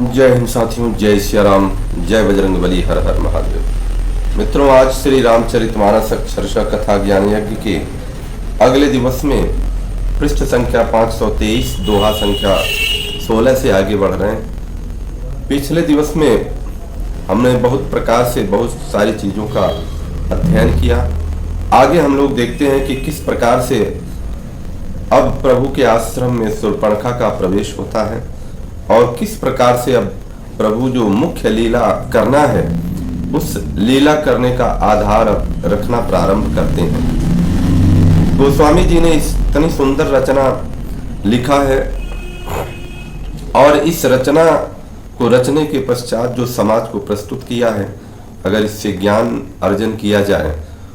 जय हिंद साथियों, जय सिया राम, जय बजरंगबली, हर हर महादेव। मित्रों, आज श्री रामचरितमानस अक्षरशः कथा ज्ञान यज्ञ के अगले दिवस में पृष्ठ संख्या 523, दोहा संख्या 16 से आगे बढ़ रहे हैं। पिछले दिवस में हमने बहुत प्रकार से बहुत सारी चीजों का अध्ययन किया। आगे हम लोग देखते हैं कि किस प्रकार से अब प्रभु के आश्रम में शूर्पणखा का प्रवेश होता है और किस प्रकार से अब प्रभु जो मुख्य लीला करना है उस लीला करने का आधार अब रखना प्रारंभ करते हैं। गोस्वामी जी ने इतनी सुंदर रचना लिखा है और इस रचना को रचने के पश्चात जो समाज को प्रस्तुत किया है, अगर इससे ज्ञान अर्जन किया जाए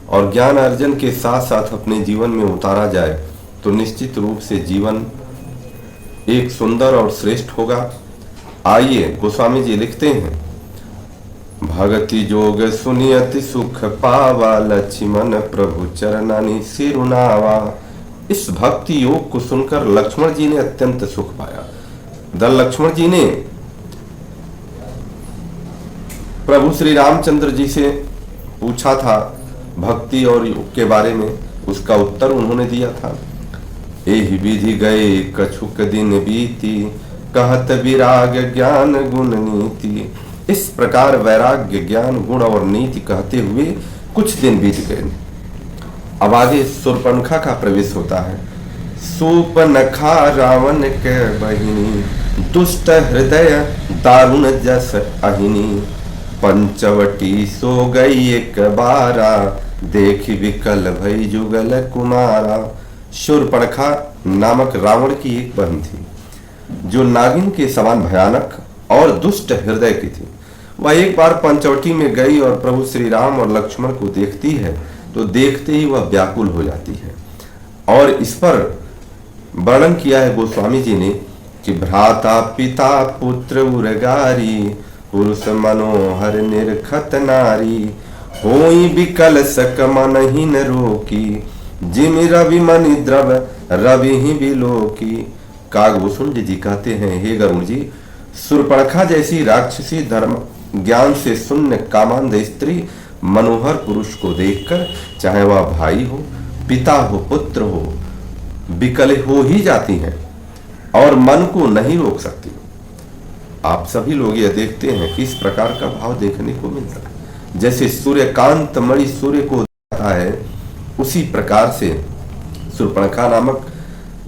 और ज्ञान अर्जन के साथ साथ अपने जीवन में उतारा जाए तो निश्चित रूप से जीवन एक सुंदर और श्रेष्ठ होगा। आइए, गोस्वामी जी लिखते हैं, भगति जोग सुनियति सुख पावा, लक्ष्मण प्रभु चरणानी सिरुनावा। इस भक्ति योग को सुनकर लक्ष्मण जी ने अत्यंत सुख पाया। दल लक्ष्मण जी ने प्रभु श्री रामचंद्र जी से पूछा था भक्ति और योग के बारे में, उसका उत्तर उन्होंने दिया था। एहि विधि गए कछुक दिन बीती, कहत विराग ज्ञान गुण नीति। इस प्रकार वैराग्य ज्ञान गुण और नीति कहते हुए कुछ दिन बीत गए। अब आगे शूर्पणखा का प्रवेश होता है। शूर्पणखा रावण के बहिनी, दुष्ट हृदय दारुण जस अहिनी। पंचवटी सो गई एक बारा, देखी विकल भई जुगल कुमारा। शूर्पणखा नामक रावण की एक बहन थी जो नागिन के समान भयानक और दुष्ट हृदय की थी। वह एक बार पंचवटी में गई और प्रभु श्री राम और लक्ष्मण को देखती है तो देखते ही वह व्याकुल हो जाती है। और इस पर वर्णन किया है गोस्वामी जी ने कि भ्राता पिता पुत्र उरगारी, पुरुष मनोहर निर्खत नारी। होई विकल सक मनहीन रोकी, जिमि रवि मणि द्रव रवि ही बिलोकी। कागभूषण जी कहते हैं, हे गरुण जी, शूर्पणखा जैसी राक्षसी धर्म ज्ञान से शून्य कामांध स्त्री मनोहर पुरुष को देखकर चाहे वह भाई हो, पिता हो, पुत्र हो, विकल हो ही जाती हैं और मन को नहीं रोक सकती। आप सभी लोग यह देखते हैं कि इस प्रकार का भाव देखने को मिलता है। जैसे सूर्यकांत मणि सूर्य को देखता है, उसी प्रकार से शूर्पणखा नामक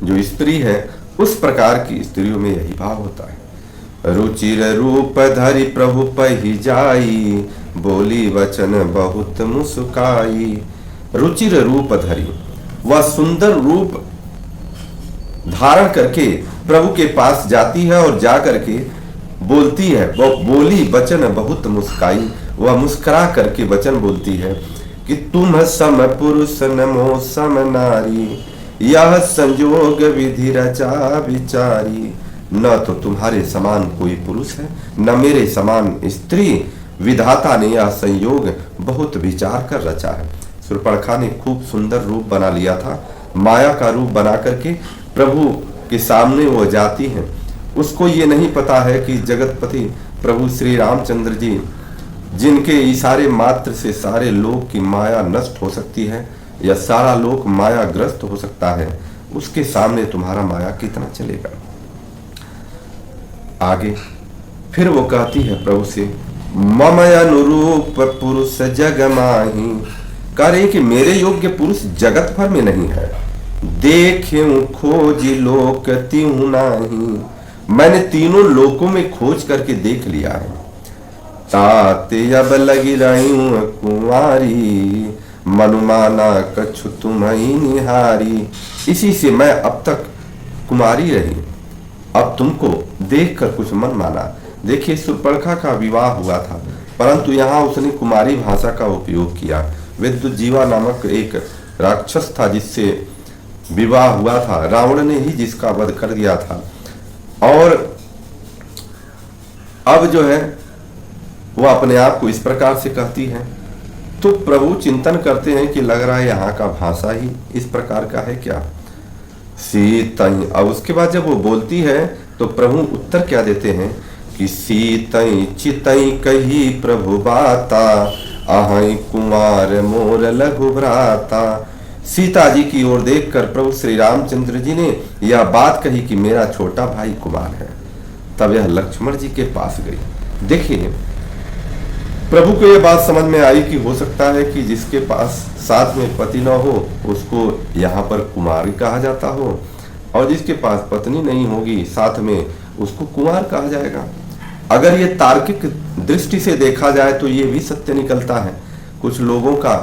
जो स्त्री है उस प्रकार की स्त्रियों में यही भाव होता है। रुचिर रूप धरि प्रभु पहि जाई, बोली वचन बहुत मुस्काई। रुचिर रूप धरि, वह सुंदर रूप धारण करके प्रभु के पास जाती है और जा करके बोलती है। वह बोली वचन बहुत मुस्काई, वह मुस्कुरा करके वचन बोलती है कि तुम सम पुरुष नमो सम नारी, यह संजोग विधि रचा विचारी। न तो तुम्हारे समान कोई पुरुष है, न मेरे समान स्त्री। विधाता ने यह संयोग बहुत विचार कर रचा है। शूर्पणखा ने खूब सुंदर रूप बना लिया था। माया का रूप बना करके प्रभु के सामने वो जाती है। उसको ये नहीं पता है कि जगतपति प्रभु श्री रामचंद्र जी, जिनके इशारे मात्र से सारे लोक की माया नष्ट हो सकती है या सारा लोक माया ग्रस्त हो सकता है, उसके सामने तुम्हारा माया कितना चलेगा। आगे फिर वो कहती है प्रभु से, मम अनुरूप पुरुष जग माही। करे कि मेरे योग्य पुरुष जगत भर में नहीं है। देखे खोज लोक तिहु नाही, मैंने तीनों लोकों में खोज करके देख लिया है। ताते अब लगी रही कुंवारी, मनुमाना कछु तुम्ही निहारी। इसी से मैं अब तक कुमारी रही, अब तुमको देखकर कुछ मन माना। देखिए, शूर्पणखा का विवाह हुआ था परंतु यहाँ उसने कुमारी भाषा का उपयोग किया। विद्युजीवा नामक एक राक्षस था जिससे विवाह हुआ था, रावण ने ही जिसका वध कर दिया था। और अब जो है वो अपने आप को इस प्रकार से कहती है। तो प्रभु चिंतन करते हैं कि लग रहा है यहाँ का भाषा ही इस प्रकार का है क्या। सीता ही, अब उसके बाद जब वो बोलती है तो प्रभु उत्तर क्या देते हैं कि सीतई चितई कही प्रभु बाता, आहई कुमार मोर लघु भ्राता। सीता जी की ओर देखकर प्रभु श्री रामचंद्र जी ने यह बात कही कि मेरा छोटा भाई कुमार है। तब यह लक्ष्मण जी के पास गई। देखिए, प्रभु को यह बात समझ में आई कि हो सकता है कि जिसके पास साथ में पति न हो उसको यहाँ पर कुमार कहा जाता हो, और जिसके पास पत्नी नहीं होगी साथ में उसको कुमार कहा जाएगा। अगर ये तार्किक दृष्टि से देखा जाए तो ये भी सत्य निकलता है। कुछ लोगों का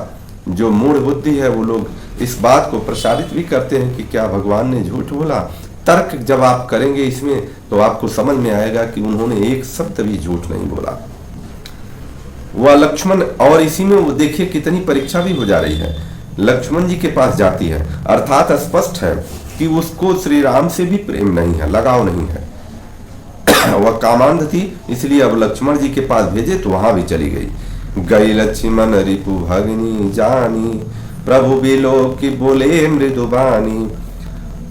जो मूढ़ बुद्धि है वो लोग इस बात को प्रसारित भी करते हैं कि क्या भगवान ने झूठ बोला। तर्क जब आप करेंगे इसमें तो आपको समझ में आएगा कि उन्होंने एक शब्द भी झूठ नहीं बोला। वह लक्ष्मण, और इसी में वो देखिए कितनी परीक्षा भी हो जा रही है। लक्ष्मण जी के पास जाती है, अर्थात स्पष्ट है कि उसको श्री राम से भी प्रेम नहीं है, लगाव नहीं है। वह कामांध थी, इसलिए अब लक्ष्मण जी के पास भेजे तो वहां भी चली गई। गई लक्ष्मण रिपु भगिनी जानी, प्रभु बिलो की बोले मृदुबानी।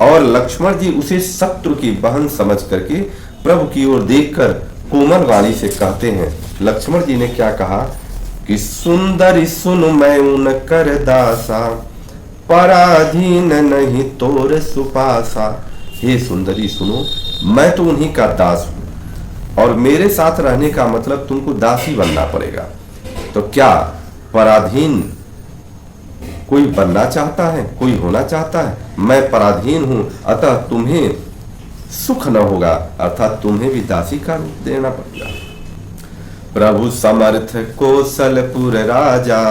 और लक्ष्मण जी उसे शत्रु की बहन समझ करके प्रभु की ओर देखकर कोमल वाणी से कहते हैं। लक्ष्मण जी ने क्या कहा कि सुंदरी सुन मैं उन कर दासा, पराधीन नहीं तोर सुपासा। हे सुंदरी सुनो, मैं तो उन्हीं का दास हूं, और मेरे साथ रहने का मतलब तुमको दासी बनना पड़ेगा। तो क्या पराधीन कोई बनना चाहता है, कोई होना चाहता है? मैं पराधीन हूं, अतः तुम्हें सुख न होगा, अर्थात तुम्हें भी दासी का रूप देना पड़ेगा। प्रभु समर्थ कौशलपुर राजा,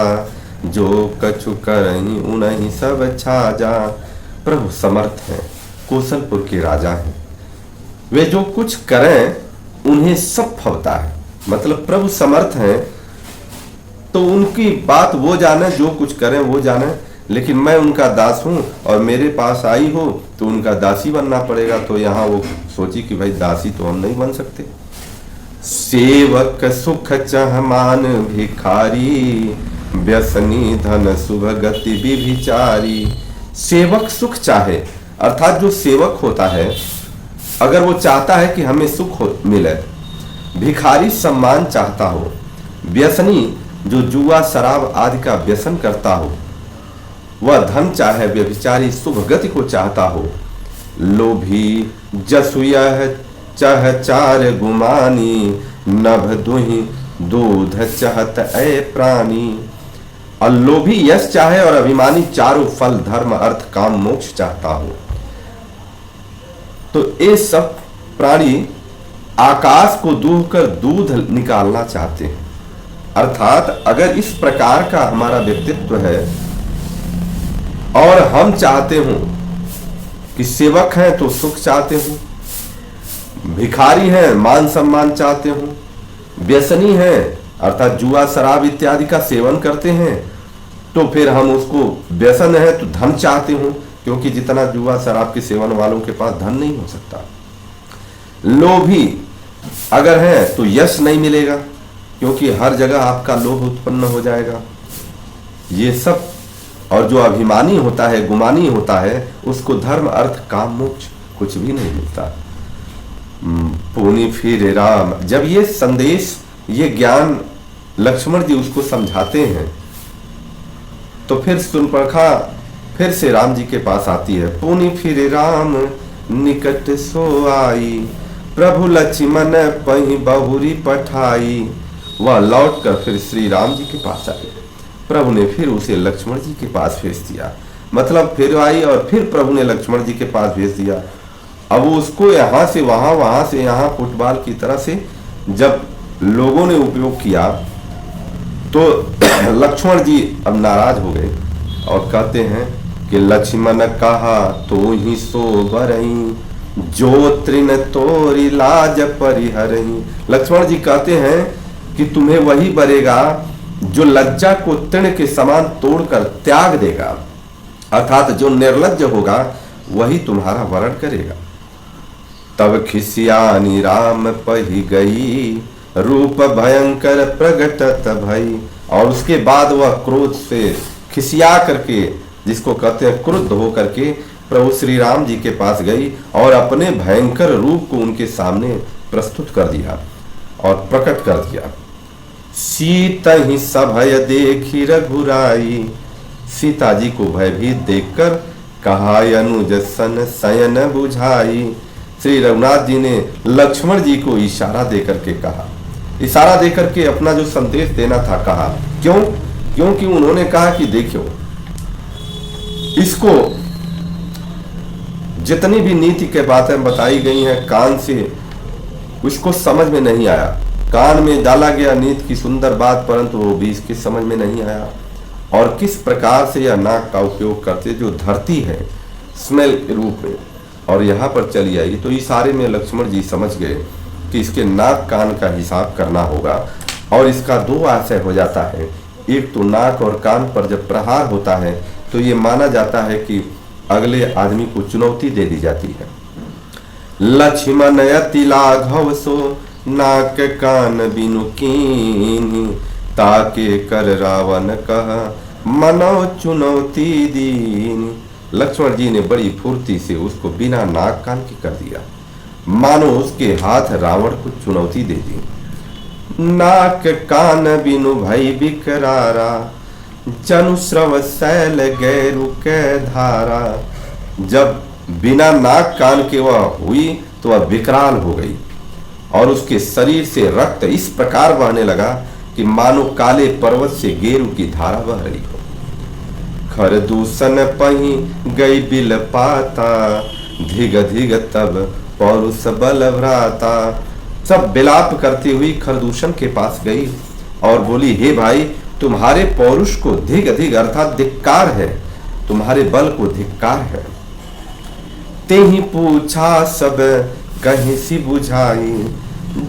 जो कछु करहीं उन्हीं सब छाजा। प्रभु समर्थ हैं, कौशलपुर के राजा हैं, वे जो कुछ करें उन्हें सब फलता है। मतलब प्रभु समर्थ हैं तो उनकी बात वो जाने, जो कुछ करें वो जाने, लेकिन मैं उनका दास हूं और मेरे पास आई हो तो उनका दासी बनना पड़ेगा। तो यहाँ वो सोची कि भाई दासी तो हम नहीं बन सकते। सेवक सुख चहमान भिखारी, व्यसनी धन शुभ गति विभिचारी। सेवक सुख चाहे, अर्थात जो सेवक होता है अगर वो चाहता है कि हमें सुख मिले, भिखारी सम्मान चाहता हो, व्यसनी जो जुआ शराब आदि का व्यसन करता हो वह धन चाहे, व्यभिचारी शुभ गति को चाहता हो, लोभी जसु यह चह चार गुमानी, नभ दुहि दूध चहत ए प्राणी। और लोभी यश चाहे और अभिमानी चारों फल धर्म अर्थ काम मोक्ष चाहता हो। तो ये सब प्राणी आकाश को दूह कर दूध निकालना चाहते हैं। अर्थात अगर इस प्रकार का हमारा व्यक्तित्व है और हम चाहते हो कि सेवक हैं तो सुख चाहते हो, भिखारी हैं मान सम्मान चाहते हो, व्यसनी हैं अर्थात जुआ शराब इत्यादि का सेवन करते हैं तो फिर हम उसको, व्यसन है तो धन चाहते हो, क्योंकि जितना जुआ शराब के सेवन वालों के पास धन नहीं हो सकता। लोभी अगर है तो यश नहीं मिलेगा, क्योंकि हर जगह आपका लोभ उत्पन्न हो जाएगा। ये सब, और जो अभिमानी होता है, गुमानी होता है, उसको धर्म अर्थ काम मोक्ष कुछ भी नहीं मिलता। पुनि फिर राम, जब ये संदेश, ये ज्ञान लक्ष्मण जी उसको समझाते हैं तो फिर सुनपखा फिर से राम जी के पास आती है। पुनि फिर राम निकट सो आई, प्रभु लक्ष्मण पही बहुरी पठाई। वह लौट कर फिर श्री राम जी के पास आई। प्रभु ने फिर उसे लक्ष्मण जी के पास भेज दिया, मतलब फिर आई और फिर प्रभु ने लक्ष्मण जी के पास भेज दिया। अब उसको यहाँ से वहां, वहां से यहाँ फुटबॉल की तरह से जब लोगों ने उपयोग किया तो लक्ष्मण जी अब नाराज हो गए और कहते हैं कि लक्ष्मण कहा तो ही सो बरई, जो तृण तोरी लाज परिहरही। लक्ष्मण जी कहते हैं कि तुम्हें वही बरेगा जो लज्जा को तृण के समान तोड़कर त्याग देगा, अर्थात जो निर्लज्ज होगा वही तुम्हारा वरण करेगा। तब खिसियानी राम पही गई, रूप भयंकर प्रगटत भई। और उसके बाद वह क्रोध से खिसिया करके, जिसको कहते हैं क्रुद्ध होकर के, प्रभु श्री राम जी के पास गई और अपने भयंकर रूप को उनके सामने प्रस्तुत कर दिया। और प्रकट कर दिया। सीता ही सभय देखी रघुराई, सीता जी को भयभीत देखकर कहा अनुज सन शयन बुझाई। श्री रघुनाथ जी ने लक्ष्मण जी को इशारा देकर के कहा, इशारा देकर के अपना जो संदेश देना था कहा। क्यों? क्योंकि उन्होंने कहा कि देखियो, इसको जितनी भी नीति के बातें बताई गई हैं कान से उसको समझ में नहीं आया। कान में डाला गया नीति की सुंदर बात, परंतु वो भी इसके समझ में नहीं आया। और किस प्रकार से यह नाक का उपयोग करते जो धरती है स्मेल के रूप में, और यहाँ पर चली आई। तो इशारे में लक्ष्मण जी समझ गए कि इसके नाक कान का हिसाब करना होगा। और इसका दो आशय हो जाता है, एक तो नाक और कान पर जब प्रहार होता है तो ये माना जाता है कि अगले आदमी को चुनौती दे दी जाती है। लक्ष्मण अति लाघव सो नाक कान बिनु कीन्ही, ताके कर रावण कह मनो चुनौती दीन। लक्ष्मण जी ने बड़ी फुर्ती से उसको बिना नाक कान की कर दिया, मानो उसके हाथ रावण को चुनौती दे दी। नाक कान बिनु भई बिकरारा, जनु श्रव शैल गैरु के धारा। जब बिना नाक कान के वह हुई तो वह विकराल हो गई और उसके शरीर से रक्त इस प्रकार बहने लगा कि मानो काले पर्वत से गेरू की धारा बह रही हो। खर दूषण पही गई बिल पाता, धिग धिग तब पौरुष बल भ्राता। सब विलाप करती हुई खरदूषण के पास गई और बोली, हे भाई, तुम्हारे पौरुष को धिग धिग अर्थात धिक्कार है, तुम्हारे बल को धिक्कार है। ते ही पूछा सब कहीं सी बुझाई,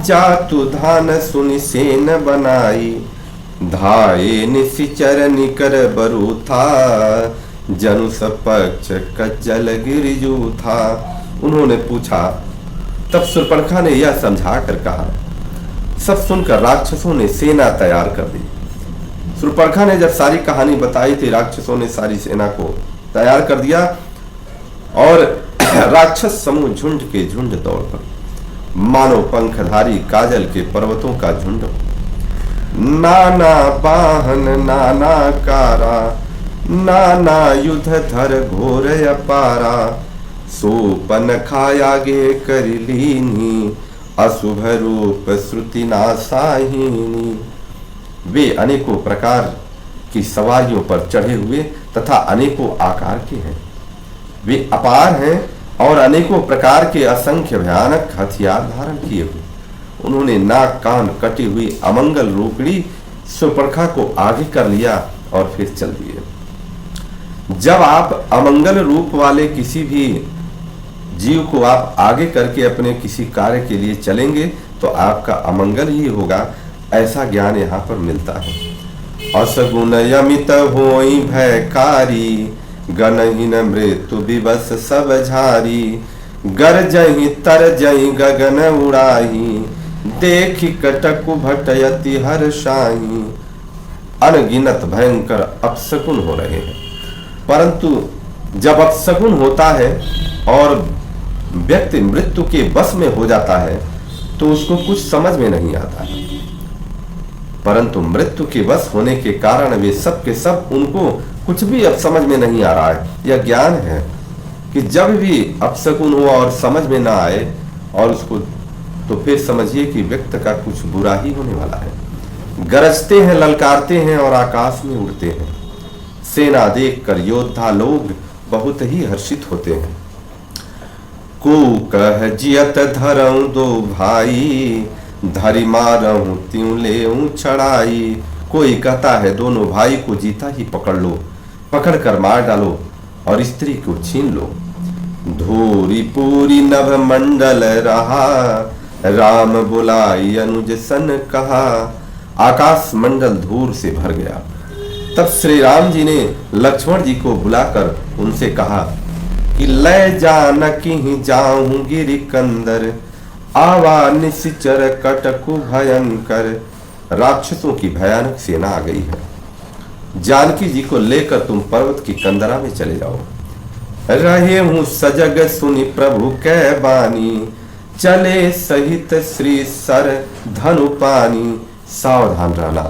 जातु धान सुनि सेन बनाई। धाये निशिचर निकर बरु था, जनु सपक्ष कज्जल गिरिजू था। उन्होंने पूछा, तब शूर्पणखा ने यह समझा कर कहा। सब सुनकर राक्षसों ने सेना तैयार कर दी। शूर्पणखा ने जब सारी कहानी बताई थी, राक्षसों ने सारी सेना को तैयार कर दिया और राक्षस समूह झुंड के झुंड दौड़ पड़े, मानो पंखधारी काजल के पर्वतों का झुंड। नाना बाहन नाना कारा, नाना युद्ध धर घोर अपारा। सोपन खाया गे कर लीनी, अशुभ रूप श्रुति नासाहिनी। वे अनेकों प्रकार की सवारियों पर चढ़े हुए तथा अनेकों आकार के हैं। वे अपार हैं और अनेकों प्रकार के असंख्य भयानक हथियार धारण किए हुए। उन्होंने नाक कान कटी हुई अमंगल रूपड़ी शूर्पणखा को आगे कर लिया और फिर चल दिए। जब आप अमंगल रूप वाले किसी भी जीव को आप आगे करके अपने किसी कार्य के लिए चलेंगे तो आपका अमंगल ही होगा, ऐसा ज्ञान यहाँ पर मिलता है। असगुण यमित होई भयकारी, गणहीन मृत्यु विवश सब झारी। गरजहि तरजहि गगन उड़ाही, देखि कटकु भटयति हर्षाही। अनगिनत भयंकर अपशकुन हो रहे हैं, परंतु जब अपशकुन होता है और व्यक्ति मृत्यु के बस में हो जाता है तो उसको कुछ समझ में नहीं आता है, परंतु मृत्यु के बस होने के कारण वे सब के सब उनको कुछ भी अब समझ में नहीं आ रहा है। यह ज्ञान है कि जब भी अपशकुन हो और समझ में ना आए और उसको, तो फिर समझिए कि व्यक्ति का कुछ बुरा ही होने वाला है। गरजते हैं, ललकारते हैं और आकाश में उड़ते हैं। सेना देखकर योद्धा लोग बहुत ही हर्षित होते हैं। को कह जियत धरऊं दो भाई, धरि मारऊं त्यों लेऊं छड़ाई। कोई कहता है दोनों भाई को जीता ही पकड़ लो, पकड़ कर मार डालो और स्त्री को छीन लो। धूरी पूरी नभ मंडल रहा, राम बुलाई अनुज सन कहा। आकाश मंडल धूर से भर गया। तब श्री राम जी ने लक्ष्मण जी को बुलाकर उनसे कहा कि लय जानकी ही जाऊं गिरि कंदर, आवा निशिचर कटकु भयंकर। राक्षसों की भयानक सेना आ गई है, जानकी जी को लेकर तुम पर्वत की कंदरा में चले जाओ। रहे हूं सजग सुनि प्रभु कै बानी, चले सहित श्री सर धनु पानी। सावधान रहना।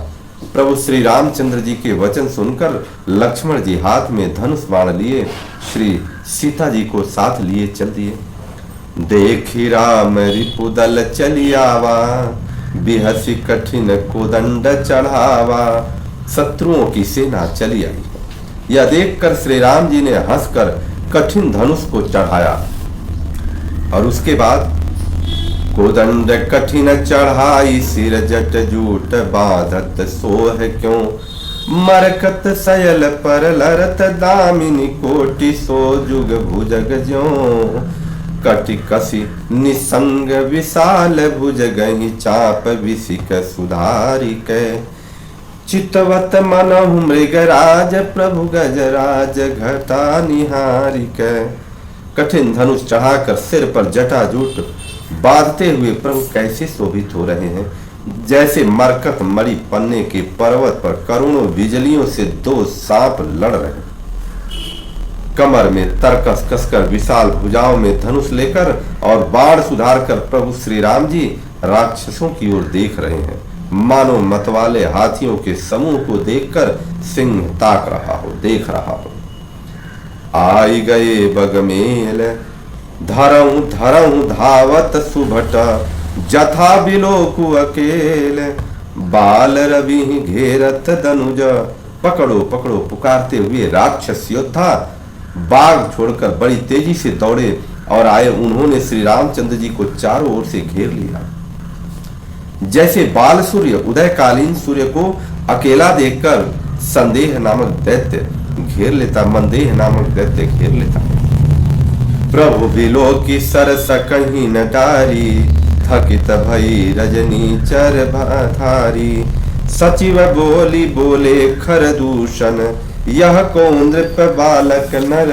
प्रभु श्री रामचंद्र जी के वचन सुनकर लक्ष्मण जी हाथ में धनुष बाण लिए श्री सीता जी को साथ लिए चल दिए। देखी राम रिपुदल चलियावा, बिहसी कठिन कोदंड चढ़ावा। शत्रुओं की सेना चली आई। यह देखकर श्री राम जी ने हंसकर कठिन धनुष को चढ़ाया और उसके बाद कोदंड कठिन चढ़ाई, सिर जट जूट बाधत सोह क्यों। मरकत सयल पर लरत दामिनी, कोटि सो जुग भुजग ज्यों। कटि कसी निसंग विशाल भुज गहि, चाप विसिक सुधारी कै। चितवत मनहु मृगराज, प्रभु गजराज घटा निहारी कै। कठिन धनुष चढ़ाकर सिर पर जटाजूट बांधते हुए प्रभु कैसे शोभित हो रहे हैं, जैसे मरकत मणि पन्ने के पर्वत पर करोड़ों बिजलियों से दो सांप लड़ रहे हैं। कमर में तरकस कसकर विशाल भुजाओं में धनुष लेकर और बाण सुधार कर प्रभु श्री राम जी राक्षसों की ओर देख रहे हैं। मानो मतवाले हाथियों के समूह को देखकर सिंह ताक रहा हो, देख रहा हो। आई गए बगमेल, धरऊं धरऊं धावत सुभट। जथा बिलोकु अकेल, बाल रवि घेरत दनुज। पकड़ो पकड़ो पुकारते हुए राक्षस योद्धा बाघ छोड़कर बड़ी तेजी से दौड़े और आए। उन्होंने श्री रामचंद्र जी को चारों ओर से घेर लिया। जैसे बाल सूर्य उदयकालीन सूर्य को अकेला देखकर संदेह नामक दैत्य घेर लेता, मंदेह नामक दैत्य घेर लेता। प्रभु बिलो की सरस कहीं न डारी, थकित भई रजनी चर भाधारी। सचिव बोली बोले खर दूषण, यह को नृप बालक नर।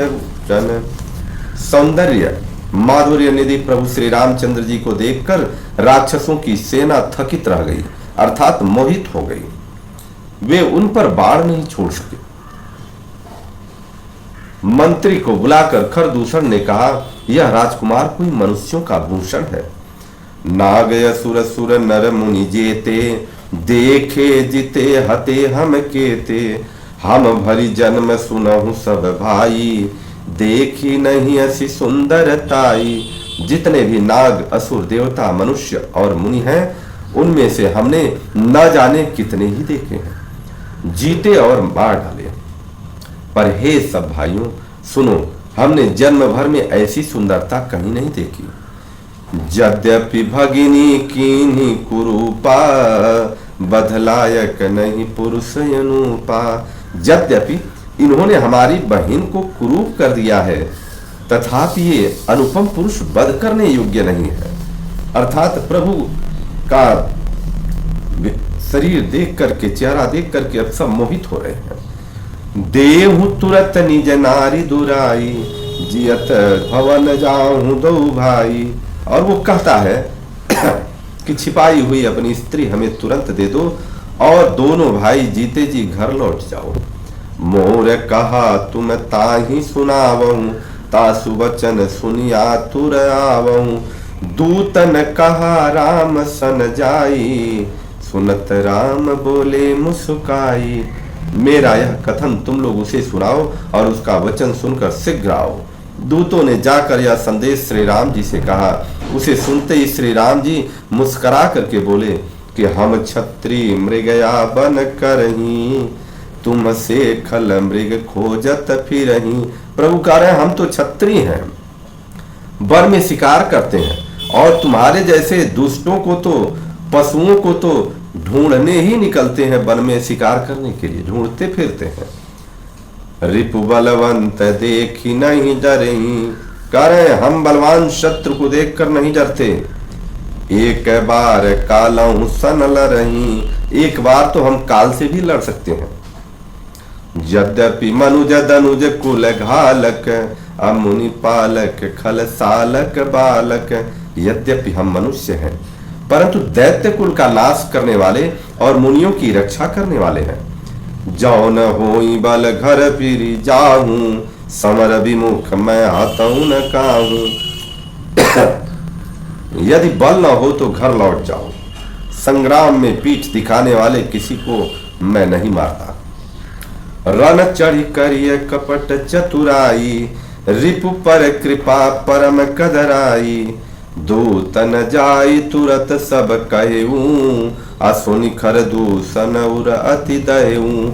सौंदर्य माधुर्य निधि प्रभु श्री रामचंद्र जी को देखकर राक्षसों की सेना थकित रह गई, अर्थात मोहित हो गई। वे उन पर बाण नहीं छोड़ सके। मंत्री को बुलाकर खरदूषण ने कहा, यह राजकुमार कोई मनुष्यों का भूषण है। नाग असुर सुर नर मुनि जेते, देखे जिते हते हम केते। हम भरी जन्म सुनहु सब भाई, देखी नहीं ऐसी सुंदरताई। जितने भी नाग असुर देवता मनुष्य और मुनि हैं, उनमें से हमने न जाने कितने ही देखे हैं, जीते और मार डाले। पर हे सब भाइयों सुनो, हमने जन्म भर में ऐसी सुंदरता कहीं नहीं देखी। यद्यपि भगिनी कीन्ही कुरूपा, बधलायक नहीं पुरुष अनुपा। यद्यपि इन्होंने हमारी बहन को कुरूप कर दिया है, तथापि ये अनुपम पुरुष वध करने योग्य नहीं है। अर्थात प्रभु का शरीर देख करके, चेहरा देख करके अब सब मोहित हो रहे हैं। देहु तुरत निज नारी दुराई, जियत भवन जाऊं दो भाई। और वो कहता है कि छिपाई हुई अपनी स्त्री हमें तुरंत दे दो और दोनों भाई जीते जी घर लौट जाओ। मोर कहा तुम ताही सुनावऊं, तासु वचन सुनिया तुर आवऊं। दूतन कहा राम सन जाई, सुनत राम बोले मुस्काई। मेरा यह कथन तुम लोग उसे सुनाओ और उसका वचन सुनकर शीघ्र आओ। दूतों ने जाकर यह संदेश श्री राम जी से कहा। उसे सुनते ही श्री राम जी मुस्करा करके बोले कि हम क्षत्रिय मृगया बन करही, तुमसे खल मृग खोजत फिरही। प्रभु कह रहे हैं हम तो क्षत्रिय हैं, वन में शिकार करते हैं और तुम्हारे जैसे दुष्टों को तो, पशुओं को तो ढूंढने ही निकलते हैं, वन में शिकार करने के लिए ढूंढते फिरते हैं। रिपु बलवंत देखी नहीं डरही, कह रहे हम बलवान शत्रु को देखकर नहीं डरते। एक बार कालऊ सन लड़ही, एक बार तो हम काल से भी लड़ सकते हैं। यद्यपि मनुज दनुज कुल घालक, अमुनि पालक खल सालक बालक। यद्यपि हम मनुष्य हैं, परंतु दैत्य कुल का नाश करने वाले और मुनियों की रक्षा करने वाले हैं। जौन होई बल घर फिरी जाहूं, समर विमुख मैं आतऊ न काहूं। यदि बल न हो तो घर लौट जाओ। संग्राम में पीठ दिखाने वाले किसी को मैं नहीं मारता। रन चढ़ी करिय कपट चतुराई, रिपु पर कृपा परम कदराई। दूत न जाई तुरत सब कहूं, असुनि खर दूषण उर अति दहूं।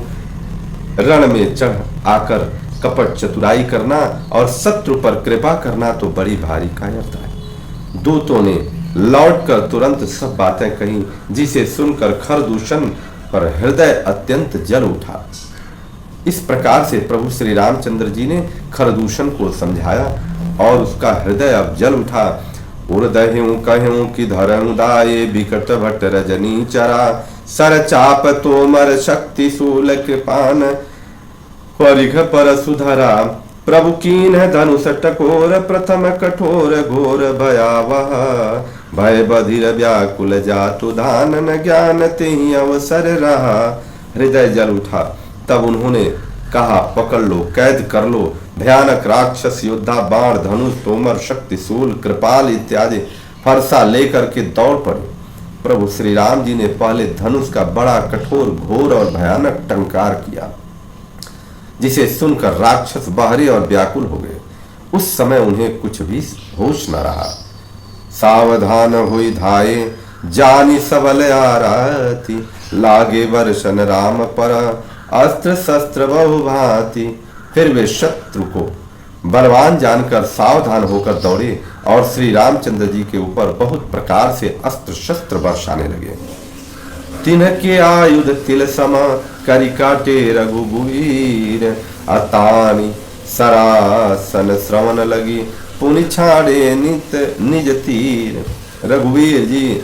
रण में चढ़ आकर कपट चतुराई करना और शत्रु पर कृपा करना तो बड़ी भारी कायरता है। दूतों ने लौटकर तुरंत सब बातें कही, जिसे सुनकर खरदूषण पर हृदय अत्यंत जल उठा। इस प्रकार से प्रभु श्री रामचंद्र जी ने खरदूषण को समझाया और उसका हृदय अब जल उठा। उर्दह्यूं कहूं कि धरऊं दाये, विकट भट्ट रजनी चरा। सर चाप तोमर शक्ति शूल कृपान, परिघ पर सुधरा। प्रभु कीन धनुष टकोर, प्रथम कठोर घोर भयावह। भय बधिर व्याकुल जातु धान, न ज्ञान तेहि अवसर रहा। हृदय जल उठा। तब उन्होंने कहा, पकड़ लो, कैद कर लो। भयानक राक्षस योद्धा बाण धनुष तोमर शक्ति शूल कृपाल इत्यादि फरसा लेकर के दौड़ पड़े। प्रभु श्री राम जी ने पहले धनुष का बड़ा कठोर घोर और भयानक टंकार किया, जिसे सुनकर राक्षस बहरे और व्याकुल हो गए। उस समय उन्हें कुछ भी होश न रहा। सावधान हुई धाये, जानी सबल आरती। लागे वर्षन राम पर, अस्त्र शस्त्र बहुभांति। फिर वे शत्रु को बलवान जानकर सावधान होकर दौड़े और श्री रामचंद्र जी के ऊपर बहुत प्रकार से अस्त्र शस्त्र बरसाने लगे। तिनके आयुध तिल सम, करि काटे रघुबीर। अतानि सरासन श्रवण लगी, पुनि छाड़े नित निज तीर। रघुवीर जी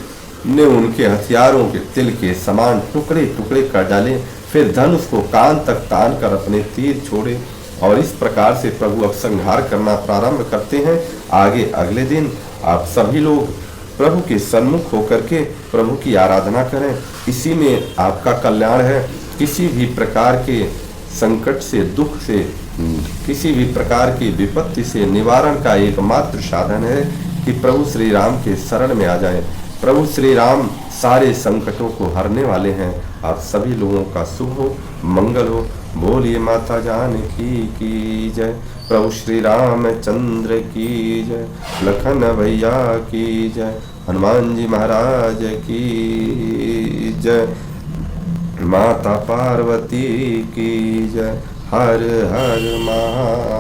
ने उनके हथियारों के तिल के समान टुकड़े टुकड़े कर डाले। फिर धनुष को कान तक तान कर अपने तीर छोड़े और इस प्रकार से प्रभु अब संहार करना प्रारंभ करते हैं। आगे अगले दिन आप सभी लोग प्रभु के सन्मुख होकर के प्रभु की आराधना करें। इसी में आपका कल्याण है। किसी भी प्रकार के संकट से, दुख से, किसी भी प्रकार की विपत्ति से निवारण का एकमात्र साधन है कि प्रभु श्री राम के शरण में आ जाएं। प्रभु श्री राम सारे संकटों को हरने वाले हैं। आप सभी लोगों का शुभ हो, मंगल हो। बोलिए माता जानकी की जय, प्रभु श्री रामचंद्र की जय, लखन भैया की जय, हनुमान जी महाराज की जय, माता पार्वती की जय। हर हर महादेव।